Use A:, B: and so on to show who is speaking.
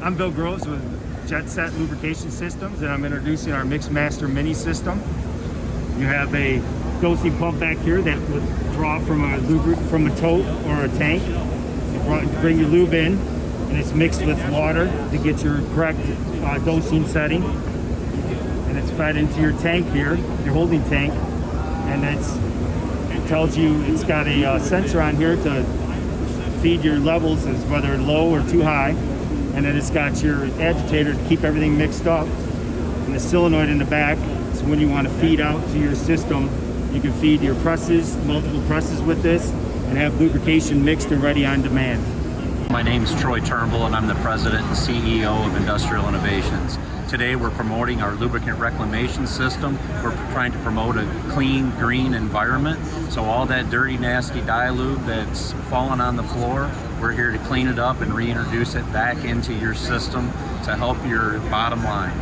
A: I'm Bill Groves with Jet Set Lubrication Systems, and I'm introducing our Mix Master Mini system. You have a dosing pump back here that would draw from a tote or a tank. You bring your lube in, and it's mixed with water to get your correct dosing setting. And it's fed into your tank here, your holding tank, and it tells you it's got a sensor on here to feed your levels as whether low or too high. And then it's got your agitator to keep everything mixed up, and the solenoid in the back. So when you want to feed out to your system, you can feed your presses, multiple presses with this, and have lubrication mixed and ready on demand.
B: My name is Troy Turnbull, and I'm the President and CEO of Industrial Innovations. Today we're promoting our lubricant reclamation system. We're trying to promote a clean, green environment. So all that dirty, nasty dilube that's fallen on the floor, we're here to clean it up and reintroduce it back into your system to help your bottom line.